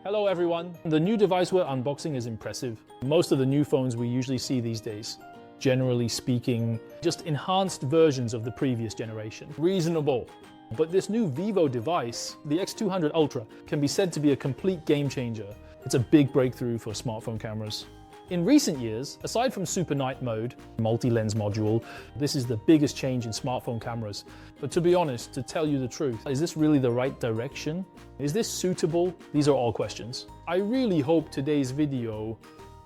Hello everyone. The new device we're unboxing is impressive. Most of the new phones we usually see these days, generally speaking, just enhanced versions of the previous generation. Reasonable. But this new VIVO device, the X200 Ultra, can be said to be a complete game changer. It's a big breakthrough for smartphone cameras. In recent years, aside from Super Night Mode, multi-lens module, this is the biggest change in smartphone cameras. But to be honest, to tell you the truth, is this really the right direction? Is this suitable? These are all questions. I really hope today's video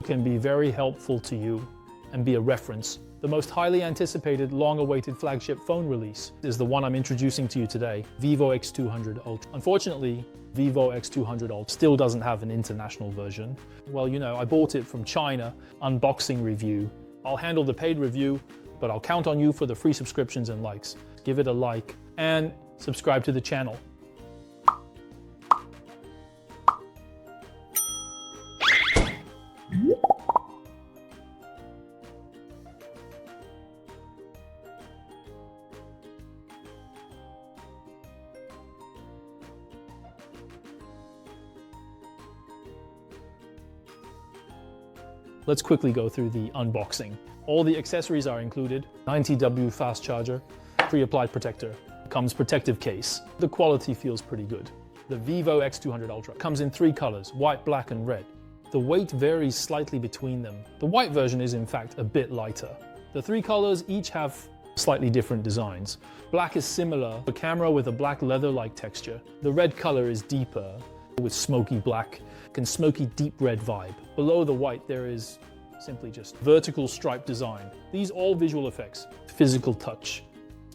can be very helpful to you and be a reference. The most highly anticipated, long-awaited flagship phone release is the one I'm introducing to you today, VIVO X200 Ultra. Unfortunately, VIVO X200 Ultra still doesn't have an international version. Well, you know, I bought it from China, unboxing review. I'll handle the paid review, but I'll count on you for the free subscriptions and likes. Give it a like and subscribe to the channel. Let's quickly go through the unboxing. All the accessories are included. 90W fast charger, pre-applied protector, comes protective case. The quality feels pretty good. The VIVO X200 Ultra comes in 3 colors, white, black, and red. The weight varies slightly between them. The white version is in fact a bit lighter. The 3 colors each have slightly different designs. Black is similar, a camera with a black leather-like texture. The red color is deeper, with smoky black and smoky deep red vibe. Below the white there is simply just vertical stripe design. These all visual effects, physical touch.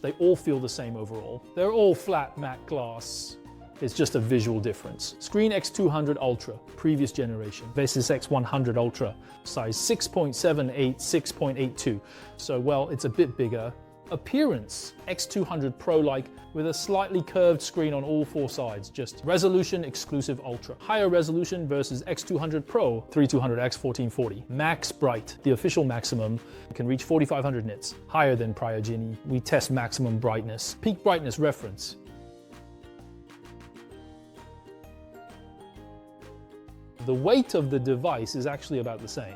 They all feel the same overall. They're all flat matte glass. It's just a visual difference. Screen X200 Ultra, previous generation, versus X100 Ultra, size 6.78, 6.82. So well, it's a bit bigger. Appearance, X200 Pro-like with a slightly curved screen on all 4 sides, just resolution exclusive Ultra. Higher resolution versus X200 Pro 3200x 1440. Max bright, the official maximum, can reach 4500 nits, higher than prior Genie. We test maximum brightness. Peak brightness reference. The weight of the device is actually about the same.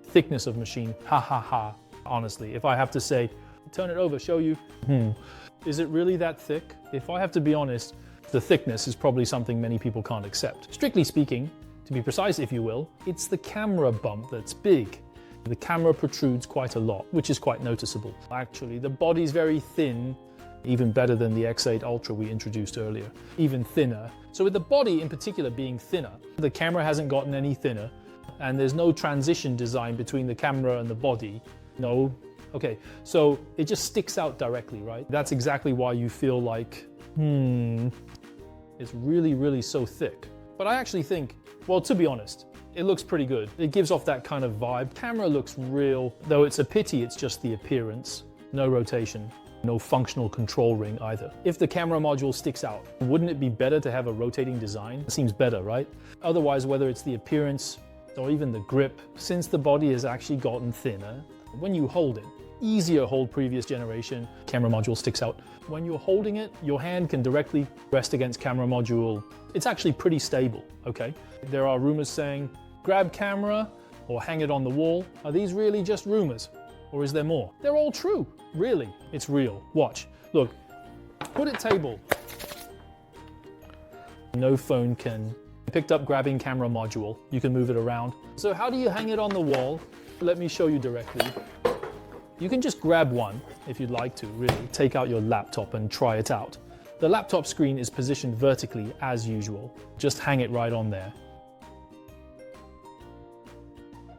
Thickness of machine, ha ha ha. Honestly, if I have to say, turn it over, show you. Is it really that thick? If I have to be honest, the thickness is probably something many people can't accept. Strictly speaking, to be precise if you will, it's the camera bump that's big. The camera protrudes quite a lot, which is quite noticeable. Actually, the body's very thin, even better than the X8 Ultra we introduced earlier, even thinner. So with the body in particular being thinner, the camera hasn't gotten any thinner, and there's no transition design between the camera and the body. No. Okay, so it just sticks out directly, right? That's exactly why you feel like, it's really, really so thick. But I actually think, well, to be honest, it looks pretty good. It gives off that kind of vibe. Camera looks real, though it's a pity it's just the appearance. No rotation, no functional control ring either. If the camera module sticks out, wouldn't it be better to have a rotating design? It seems better, right? Otherwise, whether it's the appearance or even the grip, since the body has actually gotten thinner, when you hold it, easier hold previous generation, camera module sticks out. When you're holding it, your hand can directly rest against camera module. It's actually pretty stable, okay? There are rumors saying, grab camera or hang it on the wall. Are these really just rumors? Or is there more? They're all true, really. It's real. Watch, look, put it table. No phone can. Picked up grabbing camera module. You can move it around. So how do you hang it on the wall? Let me show you directly. You can just grab one if you'd like to, really. Take out your laptop and try it out. The laptop screen is positioned vertically as usual. Just hang it right on there.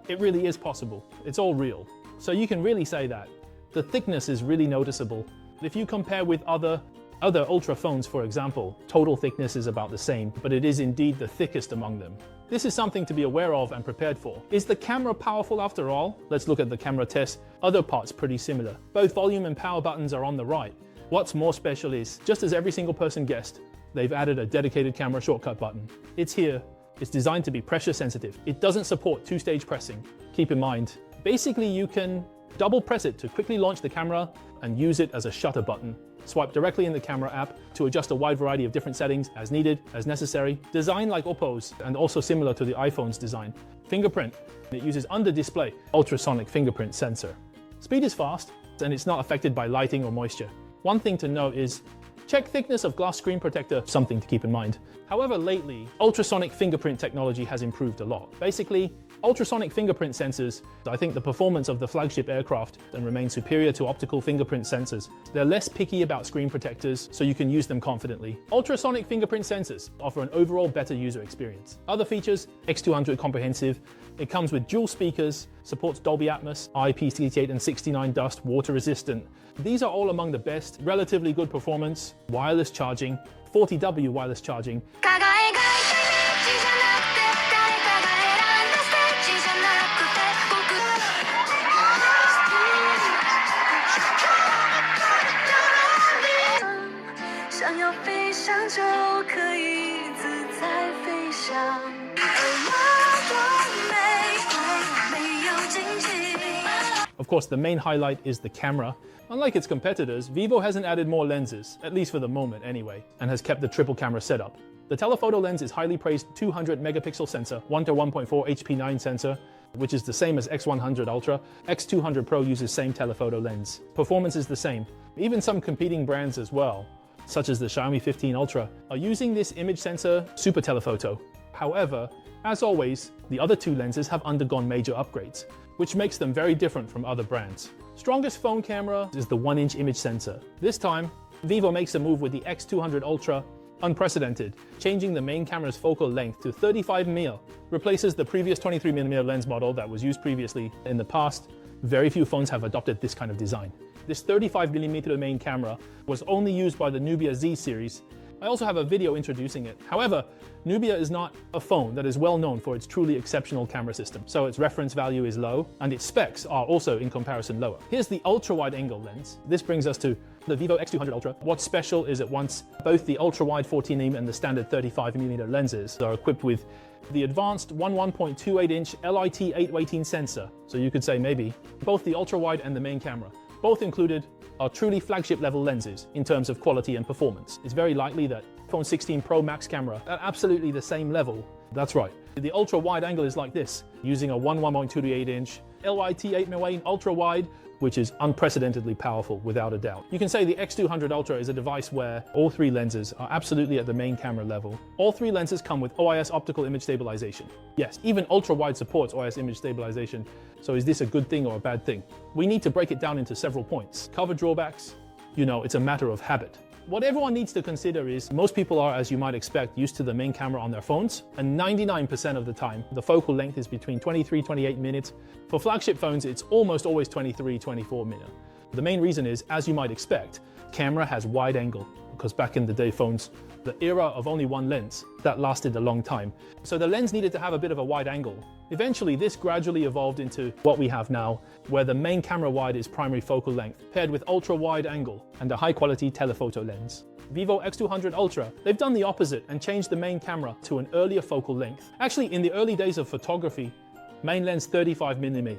It really is possible. It's all real. So you can really say that. The thickness is really noticeable. If you compare with other Ultra phones, for example, total thickness is about the same, but it is indeed the thickest among them. This is something to be aware of and prepared for. Is the camera powerful after all? Let's look at the camera test. Other parts pretty similar. Both volume and power buttons are on the right. What's more special is, just as every single person guessed, they've added a dedicated camera shortcut button. It's here. It's designed to be pressure sensitive. It doesn't support 2-stage pressing. Keep in mind, basically you can double press it to quickly launch the camera and use it as a shutter button. Swipe directly in the camera app to adjust a wide variety of different settings as needed, as necessary. Design like Oppo's and also similar to the iPhone's design. Fingerprint. It uses under-display ultrasonic fingerprint sensor. Speed is fast and it's not affected by lighting or moisture. One thing to note is check thickness of glass screen protector, something to keep in mind. However, lately, ultrasonic fingerprint technology has improved a lot. Basically, ultrasonic fingerprint sensors, I think the performance of the flagship aircraft and remain superior to optical fingerprint sensors. They're less picky about screen protectors, so you can use them confidently. Ultrasonic fingerprint sensors offer an overall better user experience. Other features, X200 comprehensive. It comes with dual speakers, supports Dolby Atmos, IP68 and 69 dust, water resistant. These are all among the best, relatively good performance, wireless charging, 40W wireless charging. Of course, the main highlight is the camera. Unlike its competitors, VIVO hasn't added more lenses, at least for the moment anyway, and has kept the triple camera setup. The telephoto lens is highly praised 200 megapixel sensor, 1 to 1.4 HP9 sensor, which is the same as X100 Ultra. X200 Pro uses same telephoto lens. Performance is the same. Even some competing brands as well, such as the Xiaomi 15 Ultra, are using this image sensor super telephoto. However, as always, the other two lenses have undergone major upgrades, which makes them very different from other brands. Strongest phone camera is the 1-inch image sensor. This time, VIVO makes a move with the X200 Ultra, unprecedented, changing the main camera's focal length to 35mm, replaces the previous 23mm lens model that was used previously. In the past, very few phones have adopted this kind of design. This 35mm main camera was only used by the Nubia Z series. I also have a video introducing it. However, Nubia is not a phone that is well known for its truly exceptional camera system, so its reference value is low, and its specs are also in comparison lower. Here's the ultra-wide angle lens. This brings us to the VIVO X200 Ultra. What's special is at once both the ultra-wide 14mm and the standard 35mm lenses are equipped with the advanced 1.28-inch LIT 818 sensor, so you could say maybe both the ultra-wide and the main camera. Both included are truly flagship level lenses in terms of quality and performance. It's very likely that iPhone 16 Pro Max camera at absolutely the same level. That's right. The ultra wide angle is like this, using a 1.28-inch LIT 818 ultra wide, which is unprecedentedly powerful without a doubt. You can say the X200 Ultra is a device where all three lenses are absolutely at the main camera level. All three lenses come with OIS optical image stabilization. Yes, even ultra wide supports OIS image stabilization. So is this a good thing or a bad thing? We need to break it down into several points. Cover drawbacks, it's a matter of habit. What everyone needs to consider is most people are, as you might expect, used to the main camera on their phones, and 99% of the time, the focal length is between 23-28 minutes. For flagship phones, it's almost always 23-24 minutes. The main reason is, as you might expect, camera has wide angle, because back in the day phones, the era of only one lens, that lasted a long time. So the lens needed to have a bit of a wide angle. Eventually, this gradually evolved into what we have now, where the main camera wide is primary focal length, paired with ultra wide angle and a high quality telephoto lens. VIVO X200 Ultra, they've done the opposite and changed the main camera to an earlier focal length. Actually, in the early days of photography, main lens 35mm.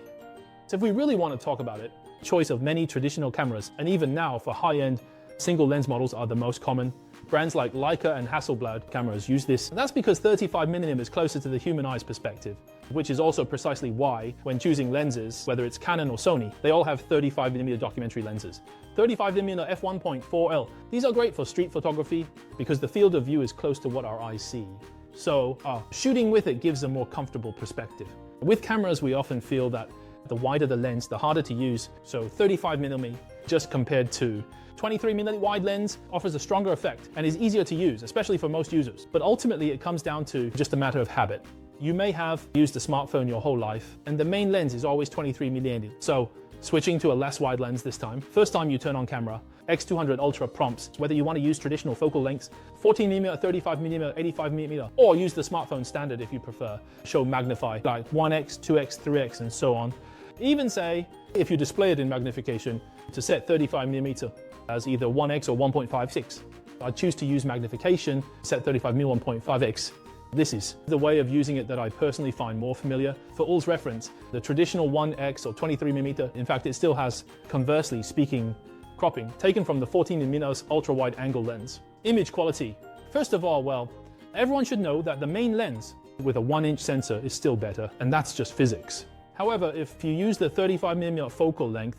So if we really want to talk about it, choice of many traditional cameras, and even now for high-end single lens models are the most common. Brands like Leica and Hasselblad cameras use this. And that's because 35mm is closer to the human eye's perspective, which is also precisely why, when choosing lenses, whether it's Canon or Sony, they all have 35mm documentary lenses. 35mm f1.4L. These are great for street photography because the field of view is close to what our eyes see. So shooting with it gives a more comfortable perspective. With cameras, we often feel that the wider the lens, the harder to use. So 35mm, just compared to 23mm wide lens, offers a stronger effect and is easier to use, especially for most users. But ultimately, it comes down to just a matter of habit. You may have used a smartphone your whole life, and the main lens is always 23mm. So switching to a less wide lens this time, first time you turn on camera, X200 Ultra prompts whether you want to use traditional focal lengths, 14mm, 35mm, 85mm, or use the smartphone standard if you prefer. Show magnify, like 1x, 2x, 3x, and so on. Even say, if you display it in magnification, to set 35mm as either 1x or 1.56. I choose to use magnification, set 35mm 1.5x. This is the way of using it that I personally find more familiar. For all's reference, the traditional 1x or 23mm, in fact, it still has, conversely speaking, cropping taken from the 14mm ultra-wide angle lens. Image quality. First of all, well, everyone should know that the main lens with a 1-inch sensor is still better, and that's just physics. However, if you use the 35mm focal length,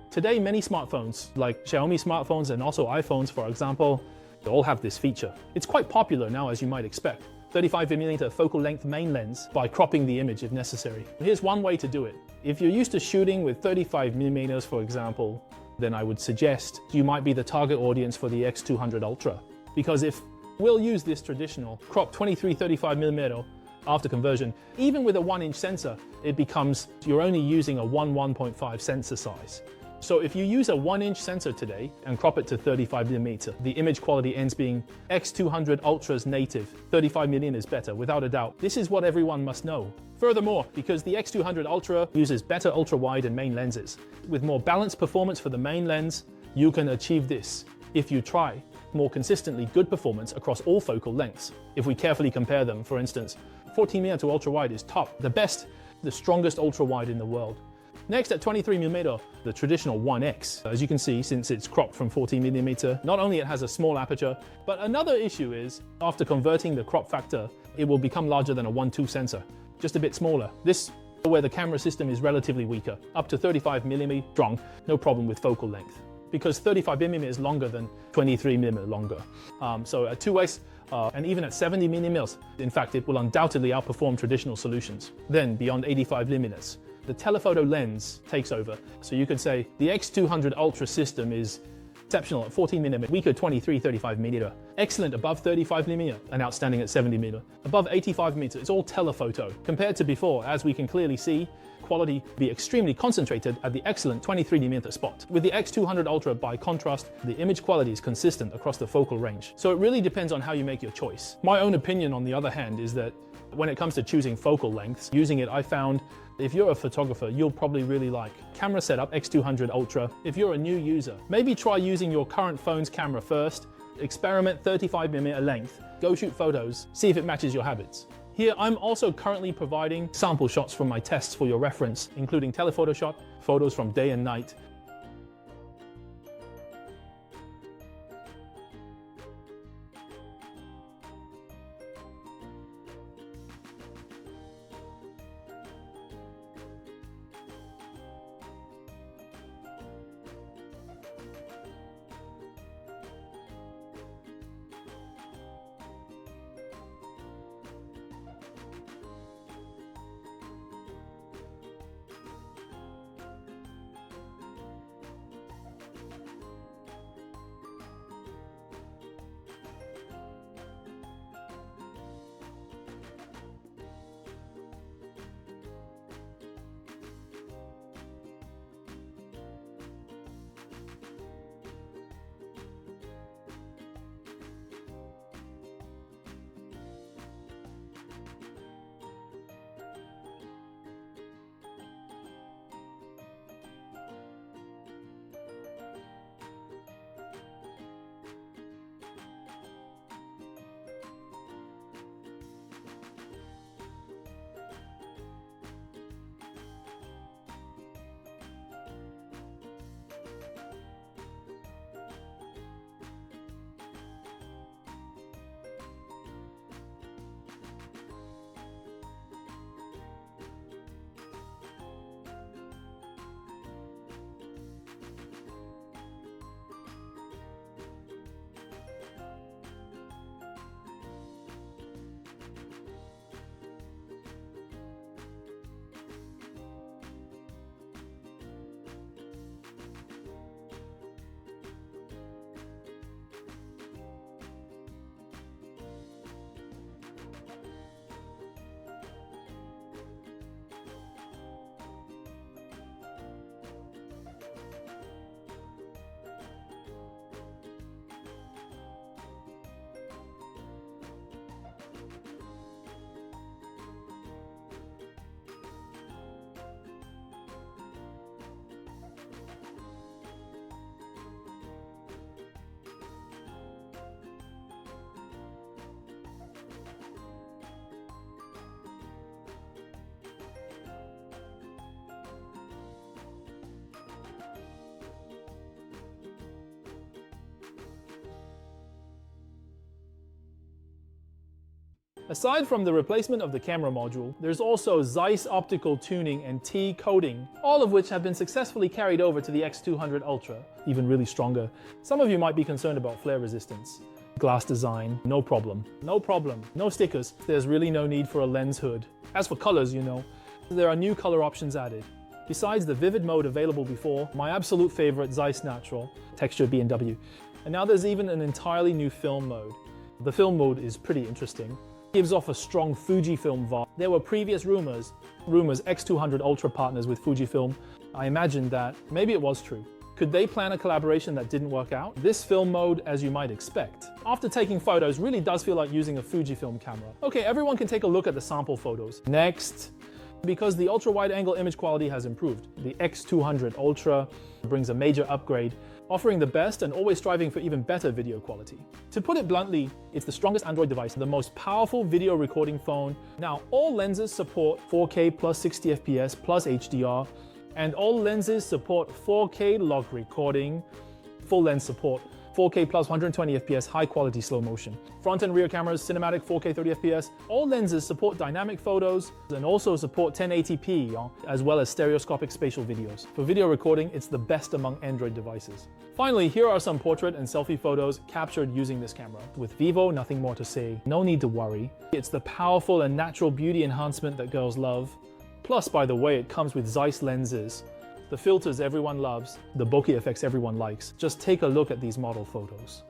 today many smartphones, like Xiaomi smartphones and also iPhones, for example, they all have this feature. It's quite popular now, as you might expect. 35mm focal length main lens by cropping the image if necessary. Here's one way to do it. If you're used to shooting with 35mm, for example, then I would suggest you might be the target audience for the X200 Ultra. Because if we'll use this traditional crop 23-35mm after conversion, even with a 1-inch sensor, it becomes you're only using a 1.5 sensor size. So if you use a 1-inch sensor today and crop it to 35mm, the image quality ends being X200 Ultra's native. 35mm is better, without a doubt. This is what everyone must know. Furthermore, because the X200 Ultra uses better ultra-wide and main lenses, with more balanced performance for the main lens, you can achieve this if you try more consistently good performance across all focal lengths. If we carefully compare them, for instance, 14mm to ultra-wide is top, the best, the strongest ultra-wide in the world. Next, at 23mm, the traditional 1X. As you can see, since it's cropped from 14mm, not only it has a small aperture, but another issue is, after converting the crop factor, it will become larger than a 1.2 sensor, just a bit smaller. This where the camera system is relatively weaker, up to 35mm strong, no problem with focal length, because 35mm is longer than 23mm longer. So at 2X, and even at 70mm, in fact, it will undoubtedly outperform traditional solutions. Then, beyond 85mm, the telephoto lens takes over. So you could say the X200 Ultra system is exceptional at 14mm, weaker 23-35mm, excellent above 35mm, and outstanding at 70mm. Above 85mm, it's all telephoto. Compared to before, as we can clearly see, quality be extremely concentrated at the excellent 23mm spot. With the X200 Ultra, by contrast, the image quality is consistent across the focal range. So it really depends on how you make your choice. My own opinion, on the other hand, is that when it comes to choosing focal lengths, using it, I found if you're a photographer, you'll probably really like camera setup X200 Ultra. If you're a new user, maybe try using your current phone's camera first, experiment 35mm length, go shoot photos, see if it matches your habits. Here, I'm also currently providing sample shots from my tests for your reference, including telephoto shot, photos from day and night, Aside from the replacement of the camera module, there's also Zeiss optical tuning and T coding, all of which have been successfully carried over to the X200 Ultra, even really stronger. Some of you might be concerned about flare resistance. Glass design, no problem. No problem. No stickers. There's really no need for a lens hood. As for colors, there are new color options added. Besides the vivid mode available before, my absolute favorite Zeiss Natural, textured B&W. And now there's even an entirely new film mode. The film mode is pretty interesting. It gives off a strong Fujifilm vibe. There were previous rumors X200 Ultra partners with Fujifilm. I imagined that maybe it was true. Could they plan a collaboration that didn't work out? This film mode, as you might expect, after taking photos, really does feel like using a Fujifilm camera. Okay, everyone can take a look at the sample photos. Next. Because the ultra-wide-angle image quality has improved, the X200 Ultra brings a major upgrade, offering the best and always striving for even better video quality. To put it bluntly, it's the strongest Android device, the most powerful video recording phone. Now, all lenses support 4K plus 60 FPS plus HDR, and all lenses support 4K log recording, full lens support, 4K plus 120 FPS high quality slow motion. Front and rear cameras, cinematic 4K 30 FPS. All lenses support dynamic photos and also support 1080p as well as stereoscopic spatial videos. For video recording, it's the best among Android devices. Finally, here are some portrait and selfie photos captured using this camera. With VIVO, nothing more to say. No need to worry. It's the powerful and natural beauty enhancement that girls love. Plus, by the way, it comes with Zeiss lenses. The filters everyone loves, the bokeh effects everyone likes. Just take a look at these model photos.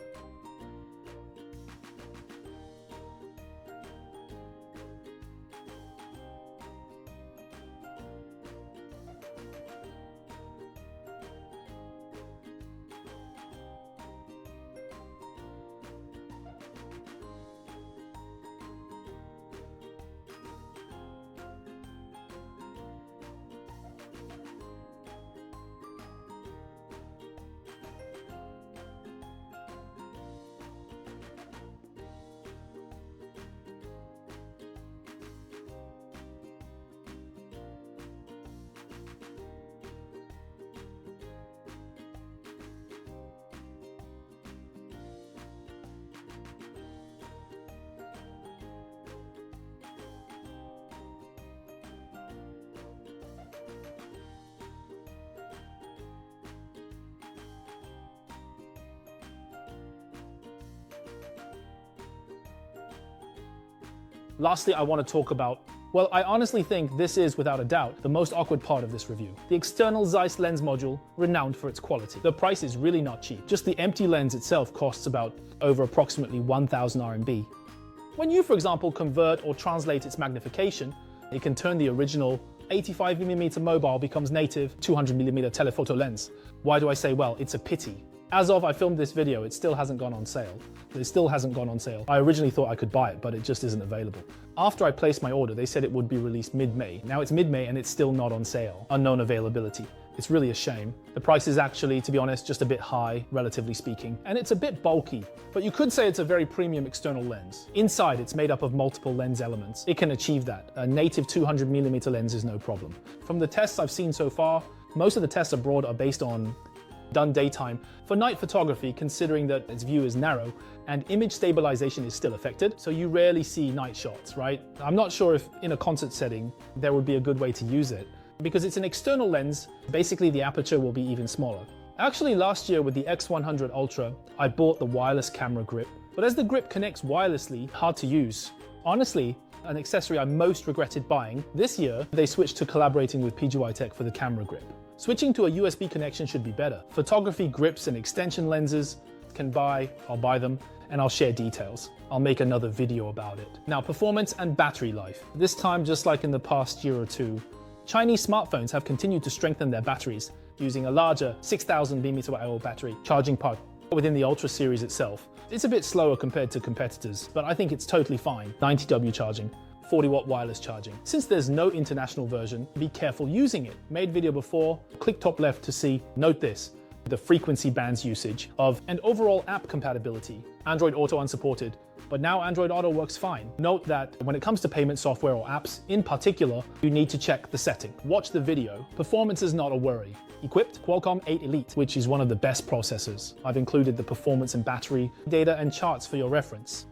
Lastly, I want to talk about, well, I honestly think this is, without a doubt, the most awkward part of this review. The external Zeiss lens module, renowned for its quality. The price is really not cheap. Just the empty lens itself costs about over approximately 1,000 RMB. When you, for example, convert or translate its magnification, it can turn the original 85mm mobile becomes native 200mm telephoto lens. Why do I say, well, it's a pity? As of I filmed this video, it still hasn't gone on sale. It still hasn't gone on sale. I originally thought I could buy it, but it just isn't available. After I placed my order, they said it would be released mid-May. Now it's mid-May and it's still not on sale. Unknown availability. It's really a shame. The price is actually, to be honest, just a bit high, relatively speaking. And it's a bit bulky, but you could say it's a very premium external lens. Inside, it's made up of multiple lens elements. It can achieve that. A native 200mm lens is no problem. From the tests I've seen so far, most of the tests abroad are based on done daytime. For night photography, considering that its view is narrow and image stabilization is still affected, so you rarely see night shots, right? I'm not sure if in a concert setting there would be a good way to use it. Because it's an external lens, basically the aperture will be even smaller. Actually, last year with the X100 Ultra, I bought the wireless camera grip, but as the grip connects wirelessly, hard to use. Honestly, an accessory I most regretted buying. This year, they switched to collaborating with PGY Tech for the camera grip. Switching to a USB connection should be better. Photography grips and extension lenses can buy, I'll buy them, and I'll share details. I'll make another video about it. Now, performance and battery life. This time, just like in the past year or two, Chinese smartphones have continued to strengthen their batteries using a larger 6,000 mAh battery charging part within the Ultra series itself. It's a bit slower compared to competitors, but I think it's totally fine. 90W charging, 40-watt wireless charging. Since there's no international version, be careful using it. Made video before, click top left to see. Note this, the frequency bands usage of and overall app compatibility. Android Auto unsupported, but now Android Auto works fine. Note that when it comes to payment software or apps, in particular, you need to check the setting. Watch the video. Performance is not a worry. Equipped Qualcomm 8 Elite, which is one of the best processors. I've included the performance and battery data and charts for your reference.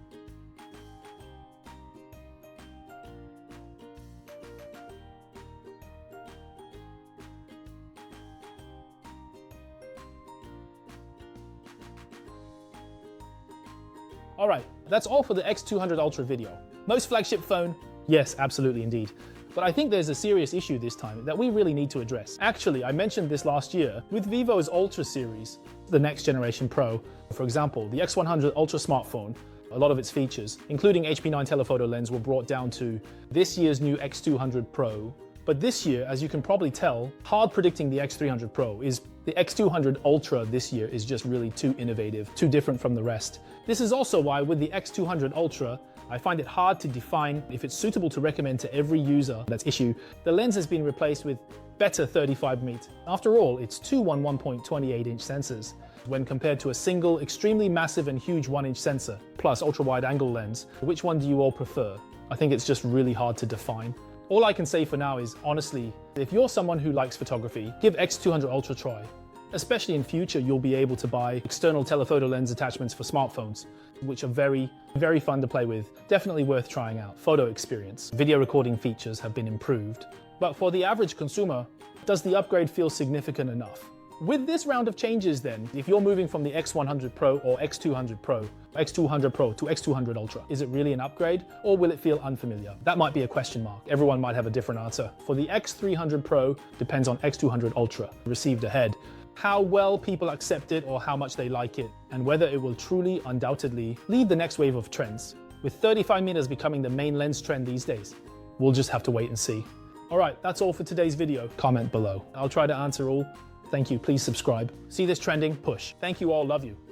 All right, that's all for the X200 Ultra video. Most flagship phone? Yes, absolutely indeed. But I think there's a serious issue this time that we really need to address. Actually, I mentioned this last year with VIVO's Ultra series, the next generation Pro. For example, the X100 Ultra smartphone, a lot of its features, including HP9 telephoto lens, were brought down to this year's new X200 Pro. But this year, as you can probably tell, hard predicting the X300 Pro is the X200 Ultra this year is just really too innovative, too different from the rest. This is also why with the X200 Ultra, I find it hard to define if it's suitable to recommend to every user that's issue. The lens has been replaced with better 35mm. After all, it's two 1.28-inch sensors. When compared to a single, extremely massive and huge 1-inch sensor, plus ultra-wide-angle lens, which one do you all prefer? I think it's just really hard to define. All I can say for now is, honestly, if you're someone who likes photography, give X200 Ultra a try. Especially in future, you'll be able to buy external telephoto lens attachments for smartphones, which are very, very fun to play with. Definitely worth trying out. Photo experience. Video recording features have been improved. But for the average consumer, does the upgrade feel significant enough? With this round of changes then, if you're moving from the X100 Pro or X200 Pro, X200 Pro to X200 Ultra, is it really an upgrade or will it feel unfamiliar? That might be a question mark. Everyone might have a different answer. For the X300 Pro, depends on X200 Ultra, received ahead. How well people accept it or how much they like it, and whether it will truly, undoubtedly, lead the next wave of trends. With 35mm becoming the main lens trend these days, we'll just have to wait and see. All right, that's all for today's video. Comment below. I'll try to answer all. Thank you, please subscribe. See this trending? Push. Thank you all, love you.